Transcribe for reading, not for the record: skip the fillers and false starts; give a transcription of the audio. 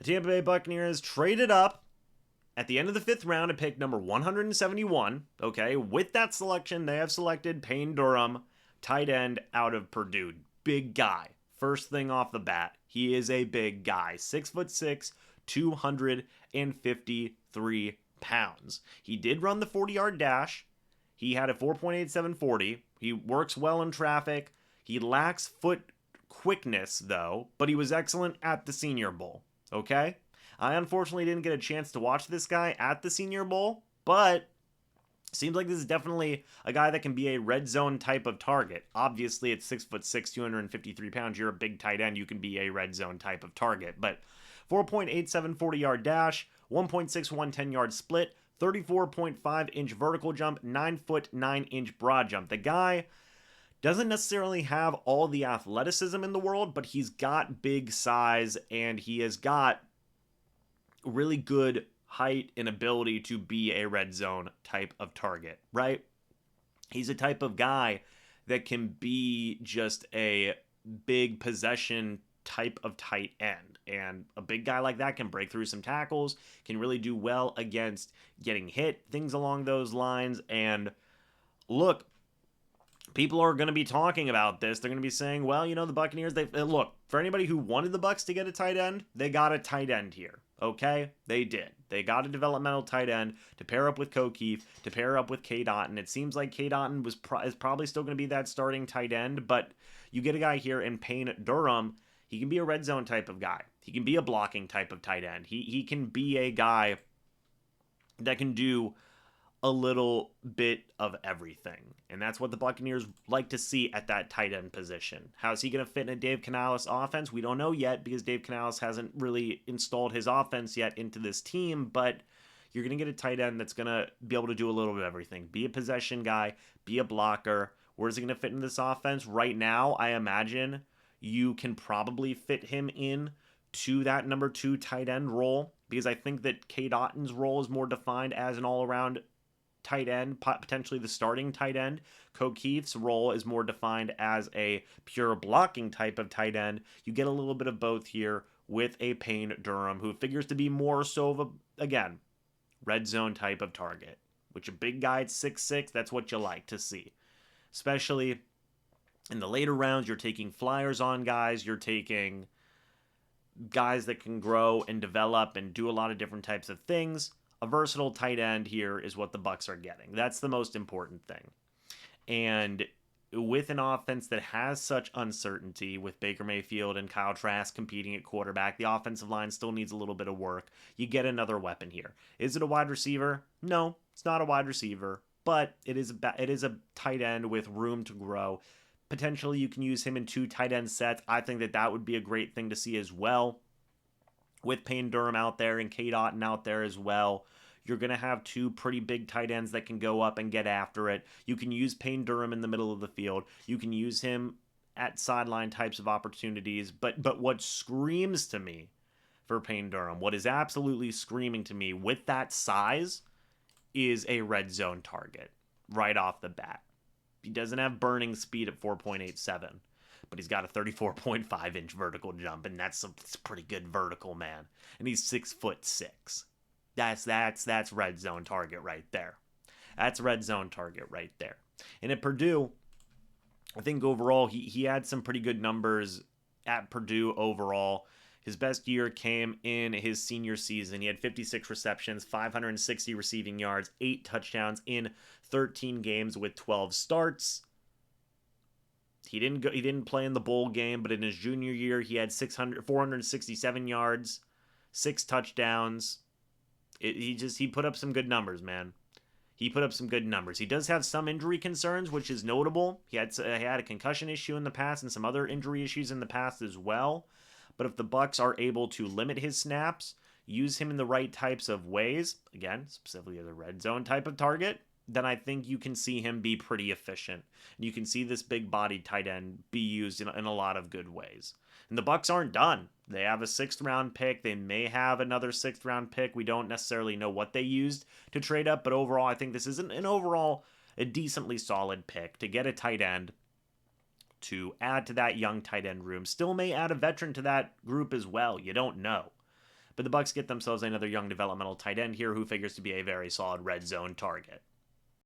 The Tampa Bay Buccaneers traded up at the end of the 5th round to pick number 171. Okay, with that selection, they have selected Payne Durham, tight end out of Purdue. Big guy. First thing off the bat, he is a big guy. 6'6", 253 pounds. He did run the 40-yard dash. He had a 4.87 40. He works well in traffic. He lacks foot quickness, though, but he was excellent at the Senior Bowl. Okay? I unfortunately didn't get a chance to watch this guy at the Senior Bowl, but seems like this is definitely a guy that can be a red zone type of target. Obviously, at 6'6", 253 pounds, you're a big tight end. You can be a red zone type of target. But 4.87 40-yard dash, 1.61 10-yard split, 34.5-inch vertical jump, 9-foot 9-inch broad jump. The guy doesn't necessarily have all the athleticism in the world, but he's got big size and he has got really good height and ability to be a red zone type of target, right? He's a type of guy that can be just a big possession type of tight end. And a big guy like that can break through some tackles, can really do well against getting hit, things along those lines. And look, people are going to be talking about this. They're going to be saying, well, the Buccaneers, look, for anybody who wanted the Bucs to get a tight end, they got a tight end here. Okay? They did. They got a developmental tight end to pair up with O'Keefe, to pair up with K. Dotton. It seems like K. Dotton is probably still going to be that starting tight end, but you get a guy here in Payne Durham. He can be a red zone type of guy. He can be a blocking type of tight end. He can be a guy that can do a little bit of everything. And that's what the Buccaneers like to see at that tight end position. How's he going to fit in a Dave Canales offense? We don't know yet because Dave Canales hasn't really installed his offense yet into this team, but you're going to get a tight end that's going to be able to do a little bit of everything. Be a possession guy, be a blocker. Where's he going to fit in this offense? Right now, I imagine you can probably fit him in to that number 2 tight end role because I think that K. Dotton's role is more defined as an all-around tight end, potentially the starting tight end. O'Keefe's role is more defined as a pure blocking type of tight end. You get a little bit of both here with a Payne Durham, who figures to be more so of again, red zone type of target, which a big guy at 6'6", that's what you like to see. Especially in the later rounds, you're taking flyers on guys, you're taking guys that can grow and develop and do a lot of different types of things. A versatile tight end here is what the Bucs are getting. That's the most important thing. And with an offense that has such uncertainty with Baker Mayfield and Kyle Trask competing at quarterback, the offensive line still needs a little bit of work. You get another weapon here. Is it a wide receiver? No, it's not a wide receiver, but it is a tight end with room to grow. Potentially, you can use him in 2 tight end sets. I think that would be a great thing to see as well. With Payne Durham out there and K. Dotton out there as well, you're going to have 2 pretty big tight ends that can go up and get after it. You can use Payne Durham in the middle of the field. You can use him at sideline types of opportunities. But what screams to me for Payne Durham, what is absolutely screaming to me with that size, is a red zone target right off the bat. He doesn't have burning speed at 4.87. But he's got a 34.5-inch vertical jump, and that's pretty good vertical, man. And he's 6'6". That's red zone target right there. That's red zone target right there. And at Purdue, I think overall he had some pretty good numbers at Purdue overall. His best year came in his senior season. He had 56 receptions, 560 receiving yards, 8 touchdowns in 13 games with 12 starts. He didn't play in the bowl game, but in his junior year, he had 467 yards, 6 touchdowns. He put up some good numbers, man. He put up some good numbers. He does have some injury concerns, which is notable. He had a concussion issue in the past and some other injury issues in the past as well. But if the Bucs are able to limit his snaps, use him in the right types of ways, again, specifically as a red zone type of target, then I think you can see him be pretty efficient. And you can see this big-bodied tight end be used in a lot of good ways. And the Bucs aren't done. They have a 6th-round pick. They may have another 6th-round pick. We don't necessarily know what they used to trade up, but overall, I think this is a decently solid pick to get a tight end, to add to that young tight end room. Still may add a veteran to that group as well. You don't know. but the Bucs get themselves another young developmental tight end here who figures to be a very solid red zone target.